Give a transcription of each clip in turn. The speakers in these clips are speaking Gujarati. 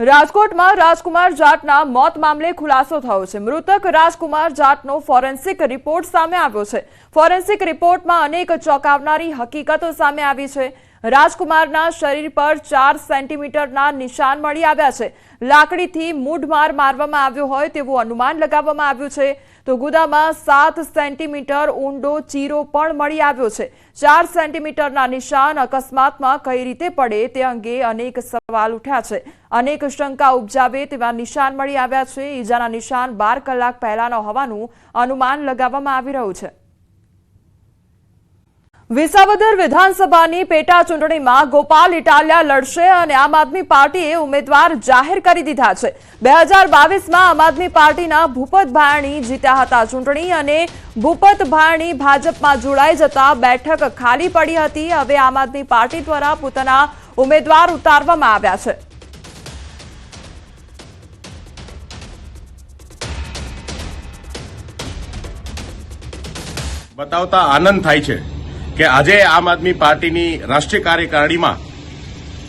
રાજકોટમાં રાજકુમાર જાટના મોત મામલે ખુલાસો થયો છે। મૃતક રાજકુમાર જાટનો ફોરેન્સિક રિપોર્ટ સામે આવ્યો છે। ફોરેન્સિક રિપોર્ટમાં અનેક ચોંકાવનારી હકીકતો સામે આવી છે। રાજકુમારના શરીર પર 4 સેન્ટીમીટરના નિશાન મળી આવ્યા છે। લાકડીથી મૂઢમાર મારવામાં આવ્યો હોય તેવું અનુમાન લગાવવામાં આવ્યું છે। તો ગુદામાં 7 સેન્ટીમીટર ઊંડો ચીરો પણ મળી આવ્યો છે। 4 સેન્ટીમીટરના નિશાન અકસ્માતમાં કઈ રીતે પડે તે અંગે અનેક સવાલ ઉઠ્યા છે। અનેક શંકા ઉપજાવે તેવા નિશાન મળી આવ્યા છે। ઈજાના નિશાન 12 કલાક પહેલાના હોવાનું અનુમાન લગાવવામાં આવી રહ્યું છે। વિસાવદર વિધાનસભાની પેટા ચૂંટણીમાં ગોપાલ ઇટાલિયા લડશે અને આમ આદમી પાર્ટીએ ઉમેદવાર જાહેર કરી દીધા છે। 2022માં આમ આદમી પાર્ટીના ભૂપત ભાયણી જીત્યા હતા ચૂંટણી અને ભૂપત ભાયણી ભાજપમાં જોડાઈ જતા બેઠક ખાલી પડી હતી। હવે આમ આદમી પાર્ટી દ્વારા પોતાના ઉમેદવાર ઉતારવામાં આવ્યા છે। બતાવતા આનંદ થાય છે કે આજે આમ આદમી પાર્ટીની રાષ્ટ્રીય કાર્યકારિણીમાં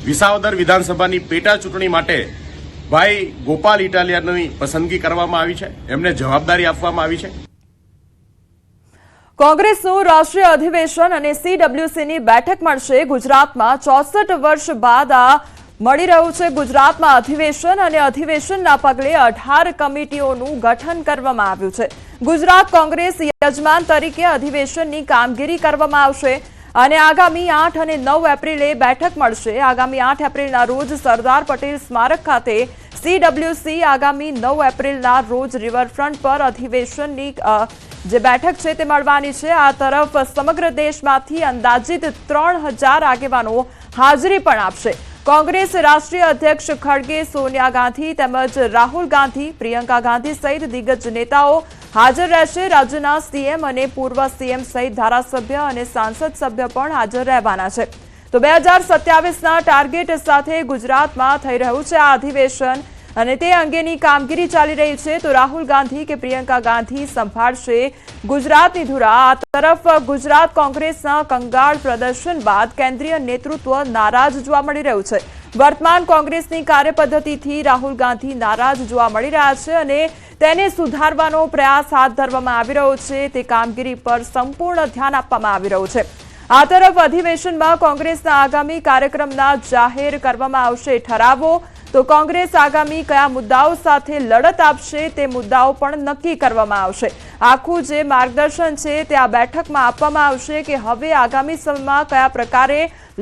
વિસાવદર વિધાનસભાની પેટા ચૂંટણી માટે ભાઈ ગોપાલ ઇટાલિયાની પસંદગી કરવામાં આવી છે। એમને જવાબદારી આપવામાં આવી છે। કોંગ્રેસનું રાષ્ટ્રીય અધિવેશન અને સીડબ્લ્યુસીની બેઠક મળશે। ગુજરાતમાં 64 વર્ષ બાદ આ મળી રહ્યું છે। ગુજરાતમાં અધિવેશન અને અધિવેશનના પગલે 18 કમિટીઓનું ગઠન કરવામાં આવ્યું છે। ગુજરાત કોંગ્રેસ યજમાન તરીકે અધિવેશનની કામગીરી કરવામાં આવશે અને આગામી 8 અને 9 એપ્રિલે બેઠક મળશે। આગામી 8 એપ્રિલના રોજ સરદાર પટેલ સ્મારક ખાતે સીડબ્લ્યુસી, આગામી 9 એપ્રિલના રોજ રિવરફ્રન્ટ પર અધિવેશનની જે બેઠક છે તે મળવાની છે। આ તરફ સમગ્ર દેશમાંથી અંદાજિત 3000 આગેવાનો હાજરી પણ આપશે। કોંગ્રેસ રાષ્ટ્રીય અધ્યક્ષ ખડગે, સોનિયા ગાંધી તેમજ રાહુલ ગાંધી, પ્રિયંકા ગાંધી સહિત દિગ્ગજ નેતાઓ હાજર રહેશે। રાજ્યના સીએમ અને પૂર્વ સીએમ સહિત ધારાસભ્ય અને સાંસદ સભ્ય પણ હાજર રહેવાના છે। તો 2027ના ટાર્ગેટ સાથે ગુજરાતમાં થઈ રહ્યું છે આ અધિવેશન અને તે અંગેની કામગીરી ચાલી રહી છે। તો રાહુલ ગાંધી કે પ્રિયંકા ગાંધી સંભાળશે ગુજરાતની ધુરા। આ તરફ ગુજરાત કોંગ્રેસના કંગાળ પ્રદર્શન બાદ કેન્દ્રીય નેતૃત્વ નારાજ જોવા મળી રહ્યું છે। વર્તમાન કોંગ્રેસની કાર્યપદ્ધતિથી રાહુલ ગાંધી નારાજ જોવા મળી રહ્યા છે અને તેને સુધારવાનો પ્રયાસ હાથ ધરવામાં આવી રહ્યો છે। તે કામગીરી પર સંપૂર્ણ ધ્યાન આપવામાં આવી રહ્યું છે। આ તરફ અધિવેશનમાં કોંગ્રેસના આગામી કાર્યક્રમના જાહેર કરવામાં આવશે ઠરાવો। તો કોંગ્રેસ આગામી કયા મુદ્દાઓ સાથે લડત આપશે તે મુદ્દાઓ પણ નક્કી કરવામાં આવશે। આખું જે માર્ગદર્શન છે તે આ બેઠકમાં આપવામાં આવશે કે હવે આગામી સમયમાં કયા પ્રકારે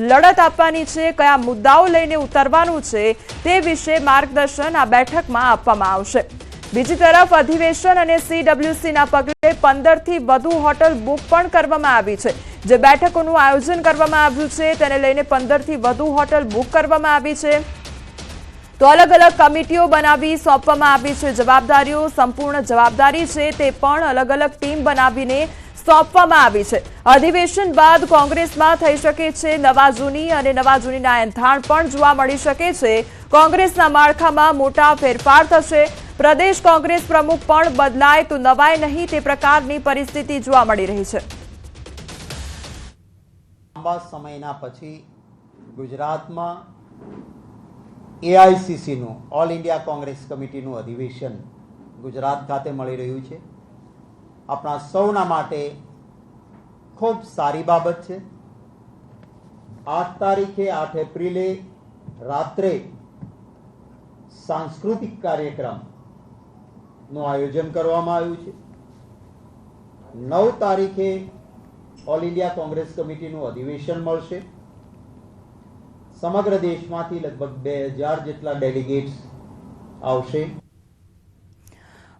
લડત આપવાની છે, કયા મુદ્દાઓ લઈને ઉતરવાનું છે તે વિશે માર્ગદર્શન આ બેઠકમાં આપવામાં આવશે। બીજી તરફ અધિવેશન અને સીડબ્લ્યુસીના પગલે 15થી વધુ હોટલ બુક પણ કરવામાં આવી છે। જે બેઠકોનું આયોજન કરવામાં આવ્યું છે તેને લઈને 15થી વધુ હોટલ બુક કરવામાં આવી છે। તો અલગ અલગ કમિટીઓ બનાવી સોંપવામાં આવી છે જવાબદારીઓ। સંપૂર્ણ જવાબદારી છે તે પણ અલગ અલગ ટીમ બનાવીને સોંપવામાં આવી છે। અધિવેશન બાદ કોંગ્રેસમાં થઈ શકે છે નવા જૂની અને નવા જૂનીના એંધાણ પણ જોવા મળી શકે છે। કોંગ્રેસના માળખામાં મોટા ફેરફાર થશે। પ્રદેશ કોંગ્રેસ પ્રમુખ પણ બદલાય તો નવાય નહીં તે પ્રકારની પરિસ્થિતિ જોવા મળી રહી છે। લાંબા સમયના પછી ગુજરાતમાં એઆઈસીસીનું ઓલ ઇન્ડિયા કોંગ્રેસ કમિટીનું અધિવેશન ગુજરાત ખાતે મળી રહ્યું છે। આપણા સૌના માટે ખૂબ સારી બાબત છે। 8 તારીખે 8 એપ્રિલે રાત્રે સાંસ્કૃતિક કાર્યક્રમનું આયોજન કરવામાં આવ્યું છે। 9 તારીખે ઓલ ઇન્ડિયા કોંગ્રેસ કમિટીનું અધિવેશન મળશે। સમગ્ર દેશમાંથી લગભગ 2000 જેટલા ડેલિગેટ્સ આવશે।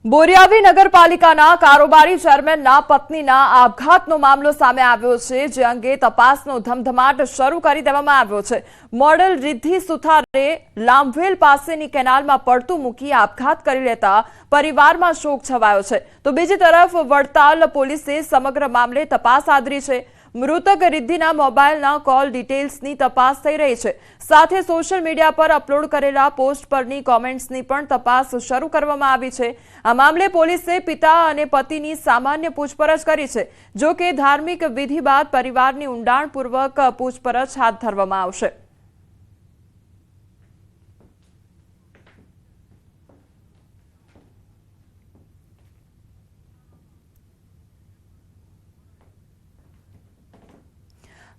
બોરિયાવી નગરપાલિકાના કારોબારી ચેરમેનના પત્નીના આપઘાતનો મામલો સામે આવ્યો છે, જે અંગે તપાસનો ધમધમાટ શરૂ કરી દેવામાં આવ્યો છે। મોડલ રિદ્ધિ સુથારે લાંભવેલ પાસેની કેનાલમાં પડતું મૂકી આપઘાત કરી લેતા પરિવારમાં શોક છવાયો છે। તો બીજી તરફ વડતાલ પોલીસે સમગ્ર મામલે તપાસ આદરી છે। મૃતક રિદ્ધિના મોબાઈલના કોલ ડિટેલ્સની તપાસ થઈ રહી છે। સાથે સોશિયલ મીડિયા પર અપલોડ કરેલા પોસ્ટ પરની કોમેન્ટ્સની પણ તપાસ શરૂ કરવામાં આવી છે। આ મામલે પોલીસે પિતા અને પતિની સામાન્ય પૂછપરછ કરી છે। જો કે ધાર્મિક વિધિ બાદ પરિવારની ઊંડાણપૂર્વક પૂછપરછ હાથ ધરવામાં આવશે।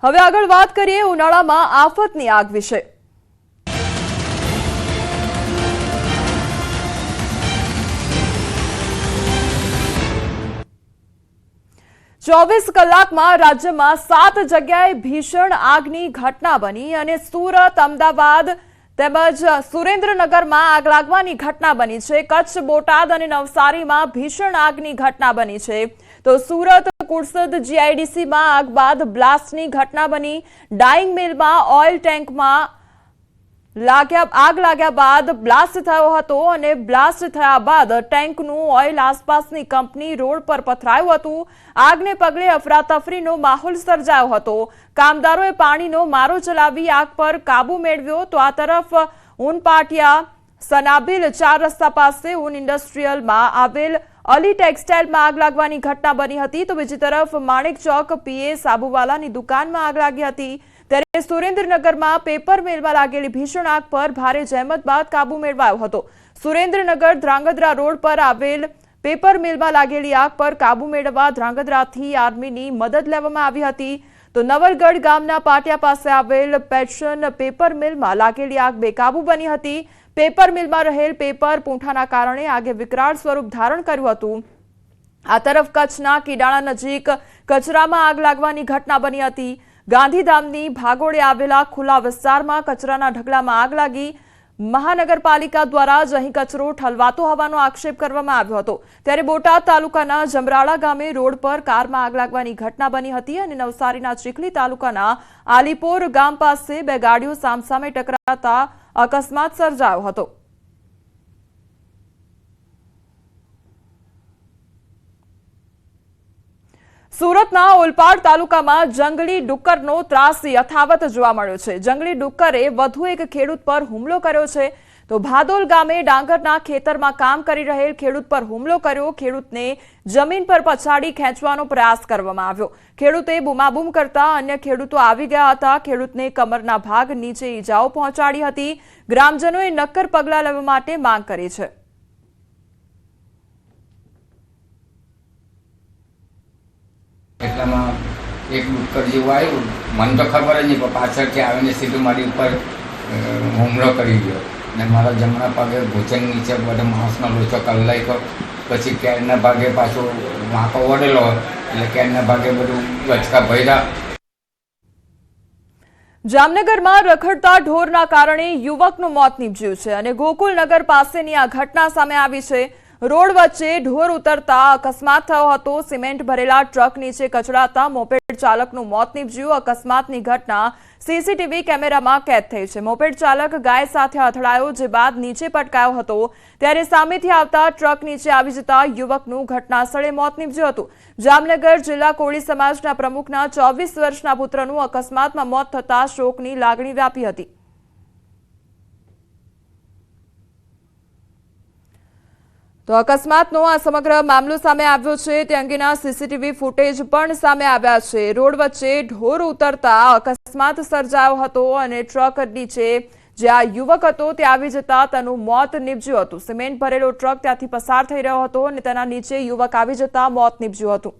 હવે આગળ વાત કરીએ ઉનાળામાં આફતની આગ વિશે। 24 કલાકમાં રાજ્યમાં 7 જગ્યાએ ભીષણ આગની ઘટના બની અને સુરત, અમદાવાદ તેમજ સુરેન્દ્રનગરમાં આગ લાગવાની ઘટના બની છે। કચ્છ, બોટાદ અને નવસારીમાં ભીષણ આગની ઘટના બની છે। તો સુરત કુડસદ જીઆઈડીસીમાં આગ બાદ બ્લાસ્ટની ઘટના બની। ડાઇંગ મિલમાં ઓઇલ ટેન્કમાં આગ લાગ્યા બાદ બ્લાસ્ટ થયો હતો અને બ્લાસ્ટ થયા બાદ ટેન્કનું ઓઇલ આસપાસની કંપની રોડ પર પથરાયું હતું। આગને પગલે અફરાતફરીનો માહોલ સર્જાયો હતો। કામદારોએ પાણીનો મારો ચલાવી આગ પર કાબુ મેળવ્યો। તો આ તરફ ઉનપાટિયા સનાબિલ 4 રસ્તા પાસે ઉન ઇન્ડસ્ટ્રીયલમાં આવેલ અલી ટેક્સટાઇલમાં આગ લાગવાની ઘટના બની હતી। તો બીજી તરફ માણેક ચોક પીએ સાબુવાલાની દુકાનમાં આગ લાગી હતી। ત્યારે સુરેન્દ્રનગરમાં પેપર મિલમાં લાગેલી ભીષણ આગ પર ભારે જહેમત બાદ કાબુ મેળવાયો હતો। સુરેન્દ્રનગર ધ્રાંગધ્રા રોડ પર આવેલ પેપર મિલમાં લાગેલી આગ પર કાબુ મેળવવા ધ્રાંગધ્રાથી આર્મીની મદદ લેવામાં આવી હતી। તો નવલગઢ ગામના પાટિયા પાસે આવેલ પેશન પેપર મિલમાં લાગેલી આગ બેકાબુ બની હતી। પેપર મિલમાં રહેલ પેપર પૂંઠાના કારણે આગે વિકરાળ સ્વરૂપ ધારણ કર્યું હતું। આ તરફ કચ્છના કીડાણા નજીક કચરામાં આગ લાગવાની ઘટના બની હતી। ગાંધીધામની ભાગોળે આવેલા ખુલ્લા વિસ્તારમાં કચરાના ઢગલામાં આગ લાગી। મહાનગરપાલિકા દ્વારા જ અહીં કચરો ઠલવાતો હોવાનો આક્ષેપ કરવામાં આવ્યો હતો। ત્યારે બોટાદ તાલુકાના જમરાળા ગામે રોડ પર કારમાં આગ લાગવાની ઘટના બની હતી અને નવસારીના ચીખલી તાલુકાના આલીપોર ગામ પાસે 2 ગાડીઓ સામસામે ટકરાતા અકસ્માત સર્જાયો હતો। સુરતના ઓલપાડ તાલુકામાં જંગલી ડુક્કરનો ત્રાસ યથાવત જોવા મળ્યો છે। જંગલી ડુક્કરે વધુ એક ખેડૂત પર હુમલો કર્યો છે। તો ભાદોલ ગામે ડાંગરના ખેતરમાં કામ કરી રહેલ ખેડૂત પર હુમલો કર્યો। ખેડૂતને જમીન પર પછાડી ખેંચવાનો પ્રયાસ કરવામાં આવ્યો। ખેડૂતે બૂમાબૂમ કરતા અન્ય ખેડૂતો આવી ગયા હતા। ખેડૂતને કમરના ભાગ નીચે ઈજાઓ પહોંચાડી હતી। ગ્રામજનોએ નક્કર પગલાં લેવા માટે માંગ કરી છે। એટલામાં એક ડુક્કર જેવું આવ્યું, મને તો ખબર જ નહીં, પણ પાછળથી આવીને સીધું મારી ઉપર હુમલો કરી ગયો ને મારા જમણા પગે ભૂચન નીચે બધો માંસનો લોચો કરી નાખ્યો। પછી કેરના ભાગે પાછો વાંકો વળેલો એટલે કેરના ભાગે બધું ગચકા ભર્યા। જામનગરમાં રખડતા ઢોરના કારણે યુવકનું મોત નીપજ્યું છે અને ગોકુલનગર પાસેની આ ઘટના સામે આવી છે। રોડ વચ્ચે ઢોર ઉતરતા અકસ્માત થયો હતો। સિમેન્ટ ભરેલા ટ્રક નીચે કચડાતા મોપેડ ચાલકનું મોત નીપજ્યું। અકસ્માતની ઘટના સીસીટીવી કેમેરામાં કેદ થઈ છે। મોપેડ ચાલક ગાય સાથે અથડાયો, જે બાદ નીચે પટકાયો હતો। ત્યારે સામેથી આવતા ટ્રક નીચે આવી જતા યુવકનું ઘટના સ્થળે મોત નીપજ્યું હતું। જામનગર જિલ્લા કોળી સમાજના પ્રમુખના 24 વર્ષના પુત્રનું અકસ્માતમાં મોત થતા શોકની લાગણી વ્યાપી હતી। તો અકસ્માતનો આ સમગ્ર મામલો સામે આવ્યો છે। તે અંગેના સીસીટીવી ફૂટેજ પણ સામે આવ્યા છે। રોડ વચ્ચે ઢોર ઉતરતા અકસ્માત સર્જાયો હતો અને ટ્રક નીચે જે આ યુવક હતો તે આવી જતા તેનું મોત નીપજ્યું હતું। સિમેન્ટ ભરેલો ટ્રક ત્યાંથી પસાર થઈ રહ્યો હતો અને તેના નીચે યુવક આવી જતા મોત નીપજ્યું હતું।